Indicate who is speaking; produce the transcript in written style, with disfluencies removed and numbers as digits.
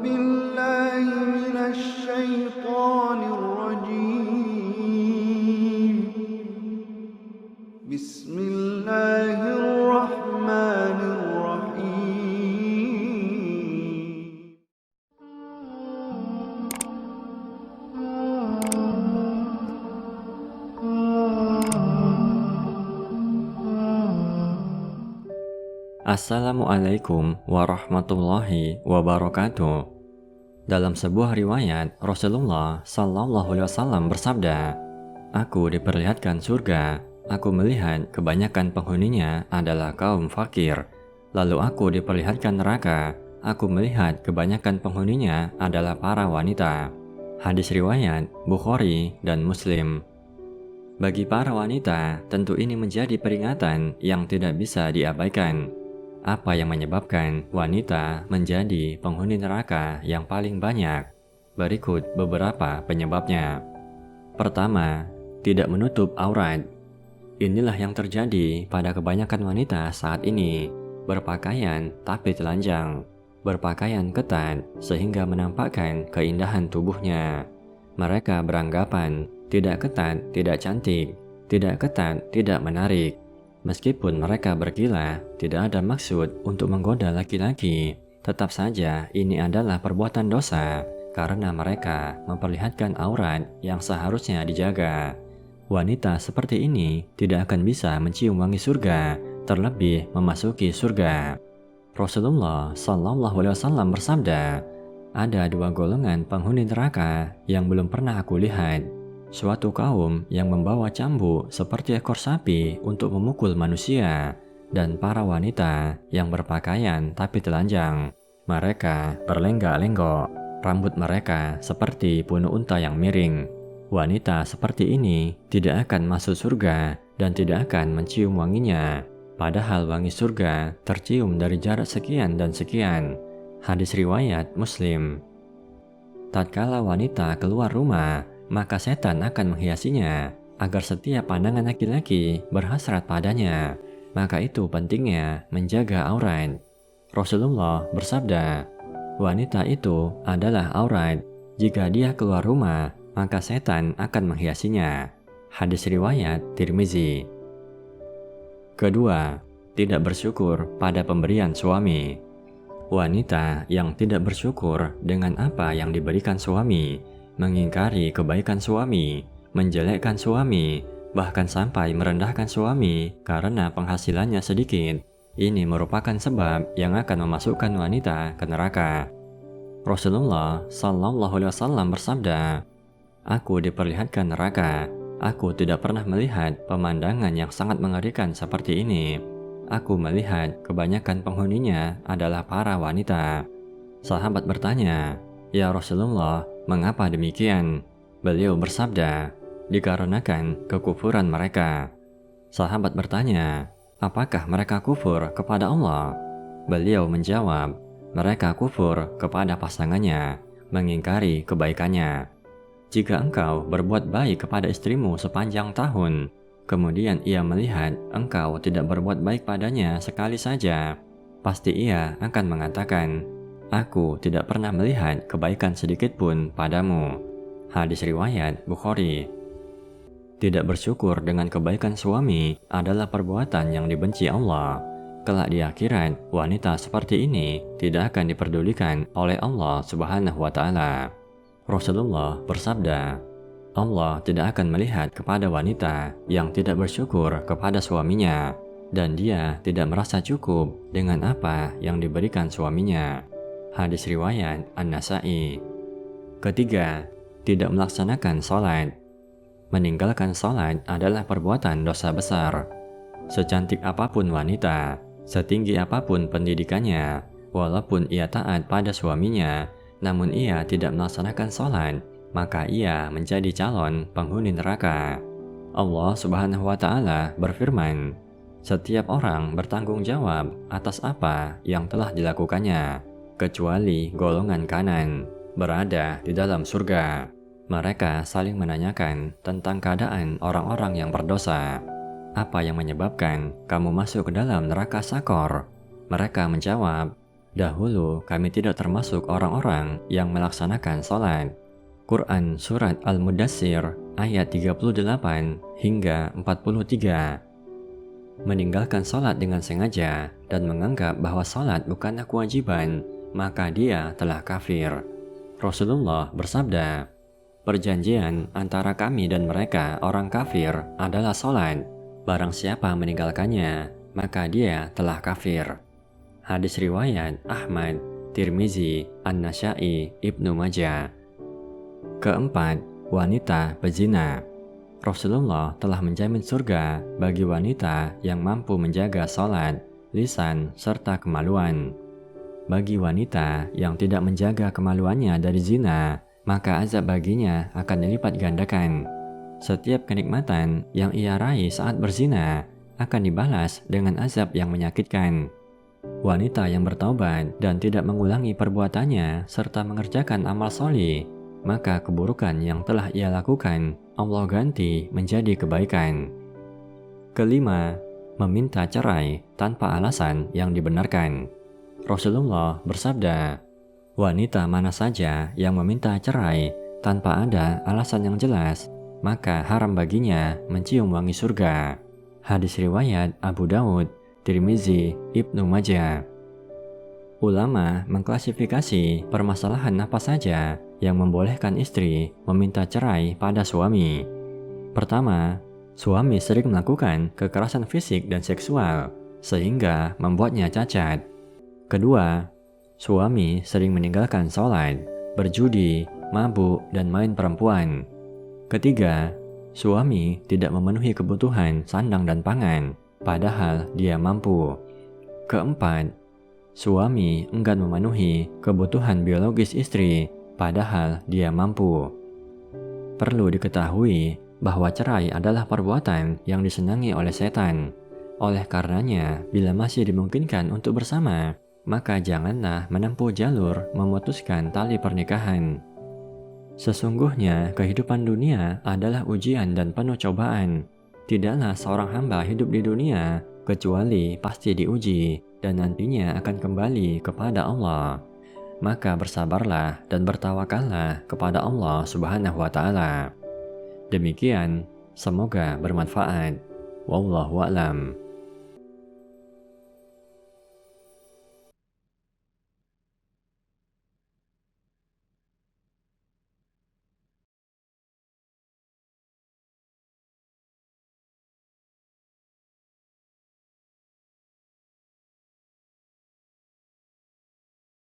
Speaker 1: بالله من الشيطان الرجيم. بسم الله الرحمن الرحيم.
Speaker 2: Assalamualaikum warahmatullahi wabarakatuh. Dalam sebuah riwayat, Rasulullah Sallallahu Alaihi Wasallam bersabda, "Aku diperlihatkan surga. Aku melihat kebanyakan penghuninya adalah kaum fakir. Lalu aku diperlihatkan neraka. Aku melihat kebanyakan penghuninya adalah para wanita." Hadis riwayat Bukhari dan Muslim. Bagi para wanita, tentu ini menjadi peringatan yang tidak bisa diabaikan. Apa yang menyebabkan wanita menjadi penghuni neraka yang paling banyak? Berikut beberapa penyebabnya. Pertama, tidak menutup aurat. Inilah yang terjadi pada kebanyakan wanita saat ini. Berpakaian tapi telanjang. Berpakaian ketat sehingga menampakkan keindahan tubuhnya. Mereka beranggapan tidak ketat, tidak cantik. Tidak ketat, tidak menarik. Meskipun mereka bergila, tidak ada maksud untuk menggoda laki-laki. Tetap saja ini adalah perbuatan dosa karena mereka memperlihatkan aurat yang seharusnya dijaga. Wanita seperti ini tidak akan bisa mencium wangi surga, terlebih memasuki surga. Rasulullah Sallallahu Alaihi Wasallam bersabda, "Ada dua golongan penghuni neraka yang belum pernah aku lihat. Suatu kaum yang membawa cambuk seperti ekor sapi untuk memukul manusia, dan para wanita yang berpakaian tapi telanjang. Mereka berlenggak-lenggok, rambut mereka seperti bunuh unta yang miring. Wanita seperti ini tidak akan masuk surga dan tidak akan mencium wanginya, padahal wangi surga tercium dari jarak sekian dan sekian." Hadis riwayat Muslim. Tatkala wanita keluar rumah, maka setan akan menghiasinya agar setiap pandangan laki-laki berhasrat padanya. Maka itu pentingnya menjaga aurat. Rasulullah bersabda, "Wanita itu adalah aurat. Jika dia keluar rumah, maka setan akan menghiasinya." Hadis riwayat Tirmizi. Kedua, tidak bersyukur pada pemberian suami. Wanita yang tidak bersyukur dengan apa yang diberikan suami, mengingkari kebaikan suami, menjelekkan suami, bahkan sampai merendahkan suami karena penghasilannya sedikit. Ini merupakan sebab yang akan memasukkan wanita ke neraka. Rasulullah Sallallahu Alaihi Wasallam bersabda, "Aku diperlihatkan neraka. Aku tidak pernah melihat pemandangan yang sangat mengerikan seperti ini. Aku melihat kebanyakan penghuninya adalah para wanita." Sahabat bertanya, "Ya Rasulullah, mengapa demikian?" Beliau bersabda, "Dikarenakan kekufuran mereka." Sahabat bertanya, "Apakah mereka kufur kepada Allah?" Beliau menjawab, "Mereka kufur kepada pasangannya, mengingkari kebaikannya. Jika engkau berbuat baik kepada istrimu sepanjang tahun, kemudian ia melihat engkau tidak berbuat baik padanya sekali saja, pasti ia akan mengatakan, 'Aku tidak pernah melihat kebaikan sedikit pun padamu.'" Hadis riwayat Bukhari. Tidak bersyukur dengan kebaikan suami adalah perbuatan yang dibenci Allah. Kelak di akhirat, wanita seperti ini tidak akan diperdulikan oleh Allah Subhanahu wa Ta'ala. Rasulullah bersabda, "Allah tidak akan melihat kepada wanita yang tidak bersyukur kepada suaminya, dan dia tidak merasa cukup dengan apa yang diberikan suaminya." Hadis riwayat An-Nasa'i. Ketiga, tidak melaksanakan sholat. Meninggalkan sholat adalah perbuatan dosa besar. Secantik apapun wanita, setinggi apapun pendidikannya, walaupun ia taat pada suaminya, namun ia tidak melaksanakan sholat, maka ia menjadi calon penghuni neraka. Allah Subhanahu wa Ta'ala berfirman, "Setiap orang bertanggung jawab atas apa yang telah dilakukannya, kecuali golongan kanan, berada di dalam surga." Mereka saling menanyakan tentang keadaan orang-orang yang berdosa. "Apa yang menyebabkan kamu masuk ke dalam neraka Sakor?" Mereka menjawab, Dahulu kami tidak termasuk orang-orang yang melaksanakan sholat. Quran Surat Al-Mudassir ayat 38 hingga 43. Meninggalkan sholat dengan sengaja dan menganggap bahwa sholat bukanlah kewajiban, maka dia telah kafir. Rasulullah bersabda, perjanjian antara kami dan mereka orang kafir adalah sholat. Barang siapa meninggalkannya, maka dia telah kafir. Hadis riwayat Ahmad, Tirmizi, An-Nasai, Ibnu Majah. Keempat, wanita pezina. Rasulullah telah menjamin surga bagi wanita yang mampu menjaga sholat, lisan, serta kemaluan. Bagi wanita yang tidak menjaga kemaluannya dari zina, maka azab baginya akan dilipat gandakan. Setiap kenikmatan yang ia raih saat berzina akan dibalas dengan azab yang menyakitkan. Wanita yang bertaubat dan tidak mengulangi perbuatannya serta mengerjakan amal sholih, maka keburukan yang telah ia lakukan Allah ganti menjadi kebaikan. Kelima, meminta cerai tanpa alasan yang dibenarkan. Rasulullah bersabda, wanita mana saja yang meminta cerai tanpa ada alasan yang jelas, maka haram baginya mencium wangi surga. Hadis riwayat Abu Daud, Tirmizi, Ibnu Majah. Ulama mengklasifikasi permasalahan apa saja yang membolehkan istri meminta cerai pada suami. Pertama, suami sering melakukan kekerasan fisik dan seksual sehingga membuatnya cacat. Kedua, suami sering meninggalkan sholat, berjudi, mabuk, dan main perempuan. Ketiga, suami tidak memenuhi kebutuhan sandang dan pangan, padahal dia mampu. Keempat, suami enggan memenuhi kebutuhan biologis istri, padahal dia mampu. Perlu diketahui bahwa cerai adalah perbuatan yang disenangi oleh setan. Oleh karenanya, bila masih dimungkinkan untuk bersama, maka janganlah menempuh jalur memutuskan tali pernikahan. Sesungguhnya kehidupan dunia adalah ujian dan penuh cobaan. Tidaklah seorang hamba hidup di dunia kecuali pasti diuji dan nantinya akan kembali kepada Allah. Maka bersabarlah dan bertawakallah kepada Allah Subhanahu wa Ta'ala. Demikian, semoga bermanfaat. Wallahu a'lam.